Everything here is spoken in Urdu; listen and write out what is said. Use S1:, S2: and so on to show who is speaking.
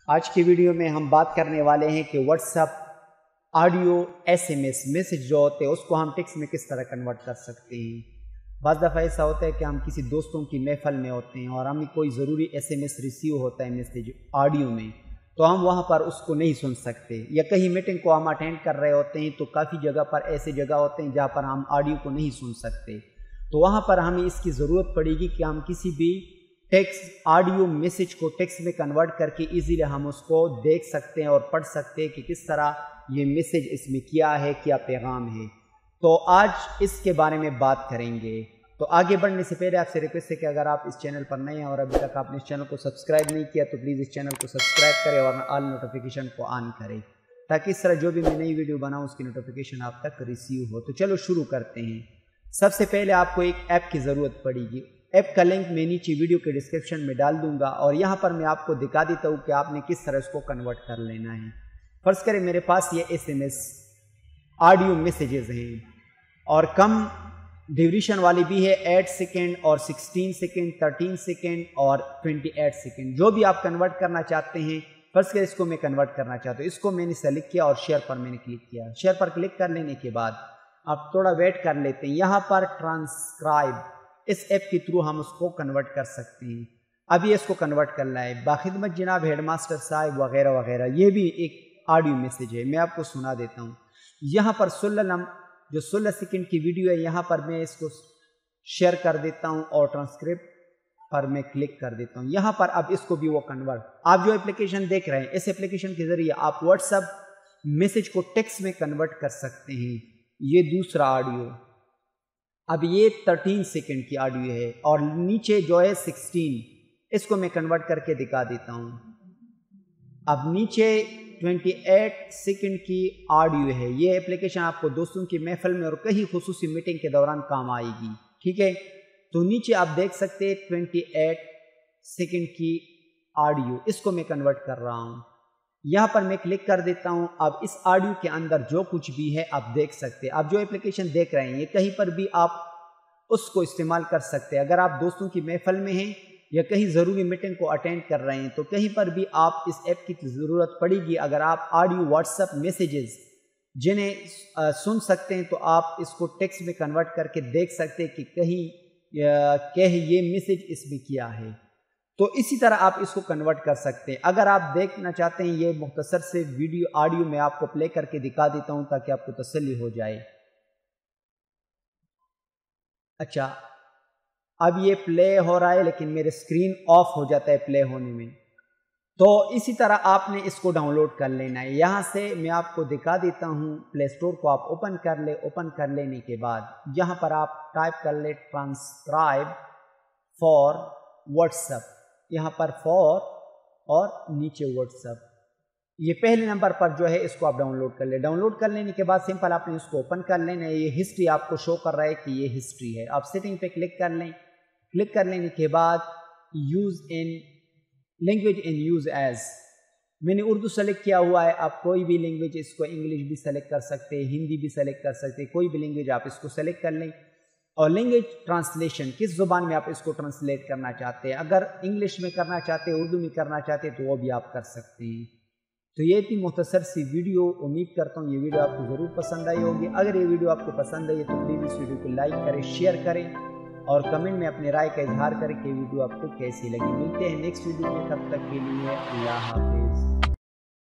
S1: آج کی ویڈیو میں ہم بات کرنے والے ہیں کہ what's app audio SMS message جو ہوتے ہیں اس کو ہم ٹیکسٹ میں کس طرح کنورٹ کر سکتے ہیں۔ بعض دفعہ ایسا ہوتا ہے کہ ہم کسی دوستوں کی محفل میں ہوتے ہیں اور ہمیں کوئی ضروری SMS ریسیو ہوتا ہے میسج آڈیو میں، تو ہم وہاں پر اس کو نہیں سن سکتے، یا کہیں میٹنگ کو ہم اٹینڈ کر رہے ہوتے ہیں تو کافی جگہ پر ایسے جگہ ہوتے ہیں جہاں پر ہم آڈیو کو نہیں سن سکتے، تو وہاں پر ہمیں اس کی ضرورت پڑے گی کہ ہم کسی بھی ٹیکسٹ آڈیو میسج کو ٹیکسٹ میں کنورٹ کر کے ایزیلی ہم اس کو دیکھ سکتے ہیں اور پڑھ سکتے ہیں کہ کس طرح یہ میسج اس میں کیا ہے، کیا پیغام ہے۔ تو آج اس کے بارے میں بات کریں گے۔ تو آگے بڑھنے سے پہلے آپ سے ریکویسٹ ہے کہ اگر آپ اس چینل پر نئے ہیں اور ابھی تک آپ نے اس چینل کو سبسکرائب نہیں کیا تو پلیز اس چینل کو سبسکرائب کریں اور آل نوٹیفیکیشن کو آن کریں، تاکہ اس طرح جو بھی میں نئی ویڈیو بناؤں اس کی نوٹیفیکیشن آپ تک ریسیو ہو۔ تو چلو شروع کرتے ہیں۔ سب سے پہلے آپ کو ایک ایپ کی ضرورت پڑے گی۔ ایپ کا لنک میں نیچے ویڈیو کے ڈسکرپشن میں ڈال دوں گا، اور یہاں پر میں آپ کو دکھا دیتا ہوں کہ آپ نے کس طرح اس کو کنورٹ کر لینا ہے۔ فرض کریں میرے پاس یہ SMS آڈیو میسیجز ہیں، اور کم ڈیوریشن والی بھی ہے، 8 سیکنڈ اور 16 سیکنڈ، 13 سیکنڈ اور 28 سیکنڈ، جو بھی آپ کنورٹ کرنا چاہتے ہیں۔ فرض کریں اس کو میں کنورٹ کرنا چاہتا ہوں، اس کو میں نے سلیکٹ کیا اور شیئر پر میں نے کلک کیا۔ شیئر پر کلک کر لینے کے بعد آپ تھوڑا ویٹ کر لیتے ہیں، یہاں پر ٹرانسکرائب اس ایپ کے تھرو ہم اس کو کنورٹ کر سکتے ہیں۔ اب یہ اس کو کنورٹ کرنا ہے۔ باخدمت جناب ہیڈ ماسٹر صاحب وغیرہ وغیرہ، یہ بھی ایک آڈیو میسیج ہے، میں آپ کو سنا دیتا ہوں۔ یہاں پر 16 سیکنڈ کی ویڈیو ہے، یہاں پر میں اس کو شیئر کر دیتا ہوں اور ٹرانسکرپٹ پر میں کلک کر دیتا ہوں۔ یہاں پر اب اس کو بھی وہ کنورٹ، آپ جو اپلیکیشن دیکھ رہے ہیں اس اپلیکیشن کے ذریعے آپ واٹس ایپ میسیج کو ٹیکسٹ میں کنورٹ کر سکتے ہیں۔ یہ دوسرا آڈیو، اب یہ 13 سیکنڈ کی آڈیو ہے، اور نیچے جو ہے 16، اس کو میں کنورٹ کر کے دکھا دیتا ہوں۔ اب نیچے 28 سیکنڈ کی آڈیو ہے، یہ اپلیکیشن آپ کو دوستوں کی محفل میں اور کہیں خصوصی میٹنگ کے دوران کام آئے گی، ٹھیک ہے۔ تو نیچے آپ دیکھ سکتے ہیں 28 سیکنڈ کی آڈیو، اس کو میں کنورٹ کر رہا ہوں۔ یہاں پر میں کلک کر دیتا ہوں۔ اب اس آڈیو کے اندر جو کچھ بھی ہے آپ دیکھ سکتے ہیں۔ آپ جو اپلیکیشن دیکھ رہے ہیں یہ کہیں پر بھی آپ اس کو استعمال کر سکتے ہیں۔ اگر آپ دوستوں کی محفل میں ہیں یا کہیں ضروری میٹنگ کو اٹینڈ کر رہے ہیں تو کہیں پر بھی آپ اس ایپ کی ضرورت پڑے گی۔ اگر آپ آڈیو واٹس ایپ میسیجز جنہیں سن سکتے ہیں تو آپ اس کو ٹیکسٹ میں کنورٹ کر کے دیکھ سکتے ہیں کہ کہیں یہ میسیج اس میں کیا ہے۔ تو اسی طرح آپ اس کو کنورٹ کر سکتے ہیں۔ اگر آپ دیکھنا چاہتے ہیں یہ مختصر سے ویڈیو آڈیو میں آپ کو پلے کر کے دکھا دیتا ہوں تاکہ آپ کو تسلی ہو جائے۔ اچھا، اب یہ پلے ہو رہا ہے لیکن میرے اسکرین آف ہو جاتا ہے پلے ہونے میں۔ تو اسی طرح آپ نے اس کو ڈاؤن لوڈ کر لینا ہے۔ یہاں سے میں آپ کو دکھا دیتا ہوں، پلے سٹور کو آپ اوپن کر لیں۔ اوپن کر لینے کے بعد یہاں پر آپ ٹائپ کر لیں ٹرانسکرائب فار واٹس ایپ، یہاں پر فور اور نیچے واٹس ایپ، یہ پہلے نمبر پر جو ہے اس کو آپ ڈاؤن لوڈ کر لیں۔ ڈاؤن لوڈ کر لینے کے بعد سمپل آپ نے اس کو اوپن کر لینا ہے۔ یہ ہسٹری آپ کو شو کر رہا ہے کہ یہ ہسٹری ہے۔ آپ سیٹنگ پہ کلک کر لیں۔ کلک کر لینے کے بعد use in language in use as, میں نے اردو سلیکٹ کیا ہوا ہے، آپ کوئی بھی لینگویج اس کو انگلش بھی سلیکٹ کر سکتے ہیں، ہندی بھی سلیکٹ کر سکتے ہیں، کوئی بھی لینگویج آپ اس کو سلیکٹ کر لیں۔ اور لینگویج ٹرانسلیشن، کس زبان میں آپ اس کو ٹرانسلیٹ کرنا چاہتے ہیں، اگر انگلش میں کرنا چاہتے ہیں، اردو میں کرنا چاہتے ہیں تو وہ بھی آپ کر سکتے ہیں۔ تو یہ تھی مختصر سی ویڈیو، امید کرتا ہوں یہ ویڈیو آپ کو ضرور پسند آئی ہوگی۔ اگر یہ ویڈیو آپ کو پسند آئی تو پلیز اس ویڈیو کو لائک کریں، شیئر کریں اور کمنٹ میں اپنے رائے کا اظہار کریں کہ ویڈیو آپ کو کیسی لگی۔ ملتے ہیں نیکسٹ ویڈیو میں، تب تک کے لیے اللہ حافظ۔